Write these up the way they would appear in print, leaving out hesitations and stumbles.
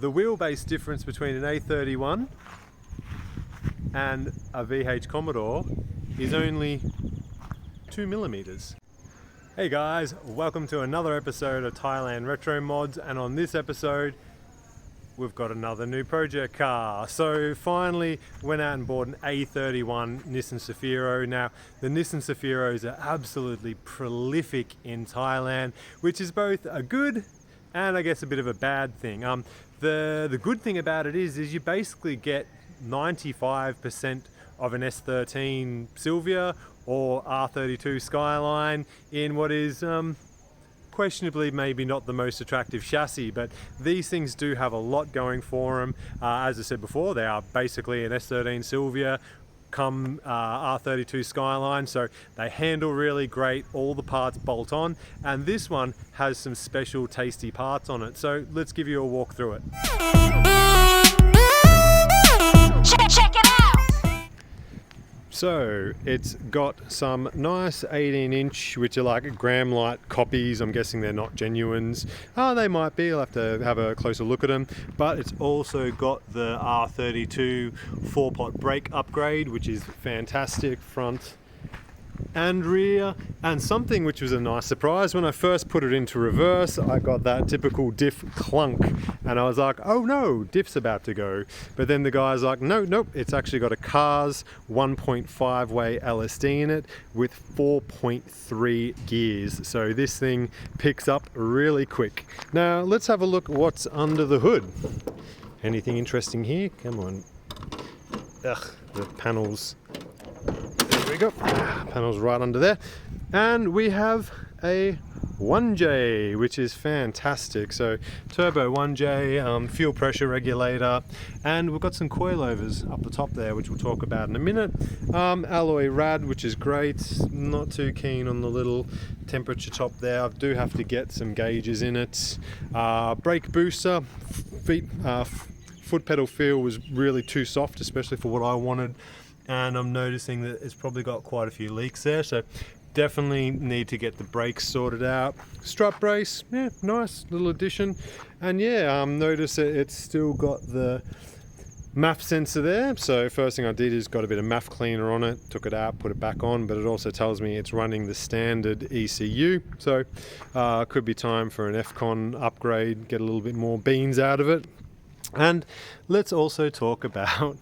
The wheelbase difference between an A31 and a VH Commodore is only 2 millimeters. Hey guys, welcome to another episode of Thailand Retro Mods, and on this episode we've got another new project car. So finally went out and bought an A31 Nissan Cefiro. Now the Nissan Cefiros are absolutely prolific in Thailand, which is both a good and I guess a bit of a bad thing. The good thing about it is you basically get 95% of an S13 Silvia or R32 Skyline in what is questionably maybe not the most attractive chassis, but these things do have a lot going for them. As I said before, they are basically an S13 Silvia come R32 Skyline, so they handle really great, all the parts bolt on, and this one has some special tasty parts on it, so let's give you a walk through it. Check it out! So it's got some nice 18-inch, which are like gram light copies. I'm guessing they're not genuines. They might be, I'll have to have a closer look at them. But it's also got the R32 4-pot brake upgrade, which is fantastic, front and rear. And something which was a nice surprise, when I first put it into reverse, I got that typical diff clunk, and I was like, oh no, diff's about to go. But then the guy's like, nope, it's actually got a Cars 1.5 way LSD in it with 4.3 gears, so this thing picks up really quick. Now let's have a look what's under the hood. Anything interesting here? Come on. Ugh, the panels. There we go, panels right under there. And we have a 1J, which is fantastic. So turbo 1J, fuel pressure regulator, and we've got some coilovers up the top there, which we'll talk about in a minute. Alloy rad, which is great. Not too keen on the little temperature top there. I do have to get some gauges in it. Brake booster, foot pedal feel was really too soft, especially for what I wanted. And I'm noticing that it's probably got quite a few leaks there, so definitely need to get the brakes sorted out. Strut brace, yeah, nice little addition. And yeah, notice that it's still got the MAF sensor there. So first thing I did is got a bit of MAF cleaner on it, took it out, put it back on, but it also tells me it's running the standard ECU. So could be time for an FCON upgrade, get a little bit more beans out of it. And let's also talk about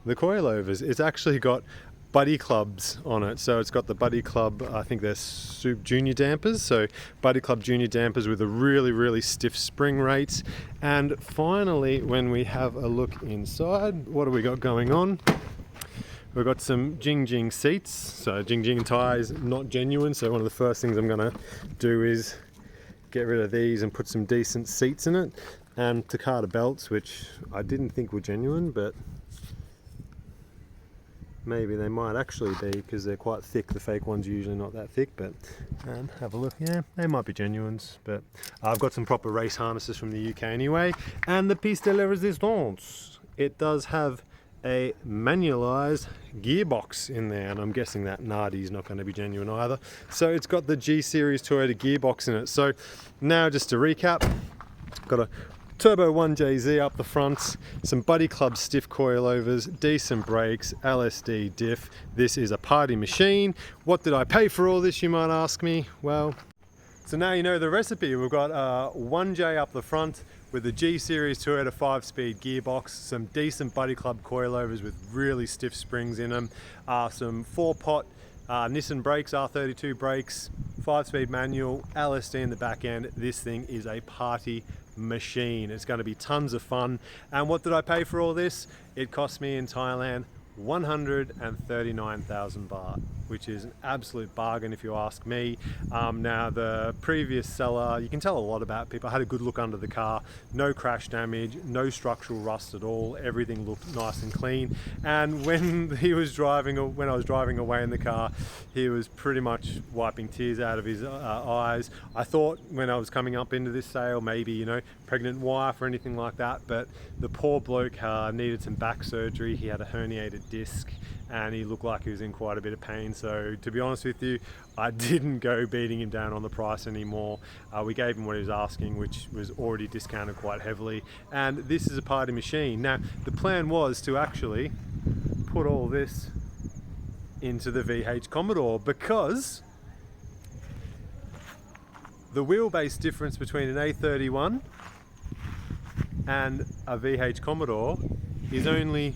the coilovers. It's actually got Buddy Clubs on it. So it's got the Buddy Club, I think they're Super Junior dampers. So Buddy Club Junior dampers with a really stiff spring rates. And finally, when we have a look inside, what do we got going on? We've got some Jing seats. So Jing ties, not genuine. So one of the first things I'm gonna do is get rid of these and put some decent seats in it. And Takata belts, which I didn't think were genuine, but maybe they might actually be, because they're quite thick. The fake ones are usually not that thick, but have a look. Yeah, they might be genuines, but I've got some proper race harnesses from the UK anyway. And the piece de la resistance, it does have a manualized gearbox in there, and I'm guessing that Nardi's not going to be genuine either. So it's got the G Series Toyota gearbox in it. So now just to recap, got a Turbo 1JZ up the front, some Buddy Club stiff coilovers, decent brakes, LSD diff. This is a party machine. What did I pay for all this, you might ask me? Well, so now you know the recipe. We've got a 1J up the front with the G Series Toyota 5-speed gearbox, some decent Buddy Club coilovers with really stiff springs in them, some 4-pot Nissan brakes, R32 brakes, 5-speed manual, LSD in the back end. This thing is a party machine. It's going to be tons of fun. And what did I pay for all this? It cost me in Thailand 139,000 baht, which is an absolute bargain if you ask me. Now the previous seller, you can tell a lot about people. I had a good look under the car, no crash damage, no structural rust at all, everything looked nice and clean. And when I was driving away in the car, he was pretty much wiping tears out of his eyes. I thought when I was coming up into this sale, maybe, you know, pregnant wife or anything like that, but the poor bloke needed some back surgery. He had a herniated disc, and he looked like he was in quite a bit of pain. So to be honest with you, I didn't go beating him down on the price anymore. We gave him what he was asking, which was already discounted quite heavily, and this is a party machine. Now the plan was to actually put all this into the VH Commodore, because the wheelbase difference between an A31 and a VH Commodore is only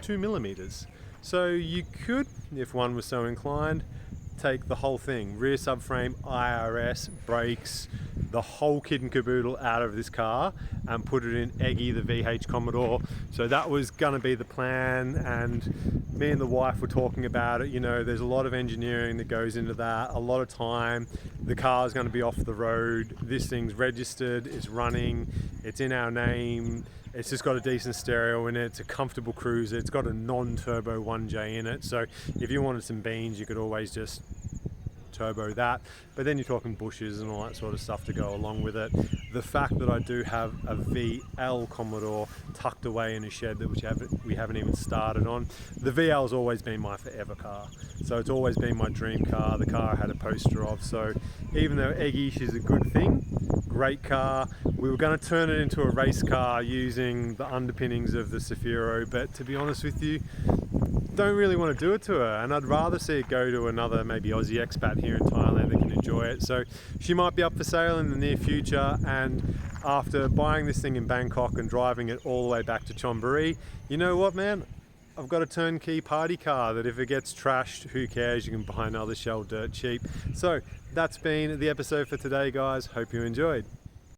2 millimeters. So you could, if one was so inclined, take the whole thing, rear subframe, IRS, brakes, the whole kit and caboodle out of this car and put it in Eggy, the VH Commodore. So that was gonna be the plan, and me and the wife were talking about it. You know, there's a lot of engineering that goes into that, a lot of time. The car's gonna be off the road. This thing's registered, it's running, it's in our name. It's just got a decent stereo in it, it's a comfortable cruiser, it's got a non-turbo 1J in it, so if you wanted some beans you could always just turbo that, but then you're talking bushes and all that sort of stuff to go along with it. The fact that I do have a VL Commodore tucked away in a shed that we haven't even started on. The VL's always been my forever car, so it's always been my dream car, the car I had a poster of. So even though Eggy is a good thing, great car, we were going to turn it into a race car using the underpinnings of the Cefiro, but to be honest with you, don't really want to do it to her, and I'd rather see it go to another maybe Aussie expat here in Thailand that can enjoy it. So she might be up for sale in the near future, and after buying this thing in Bangkok and driving it all the way back to Chonburi, you know what, man, I've got a turnkey party car that if it gets trashed, who cares, you can buy another shell dirt cheap. So that's been the episode for today, guys. Hope you enjoyed.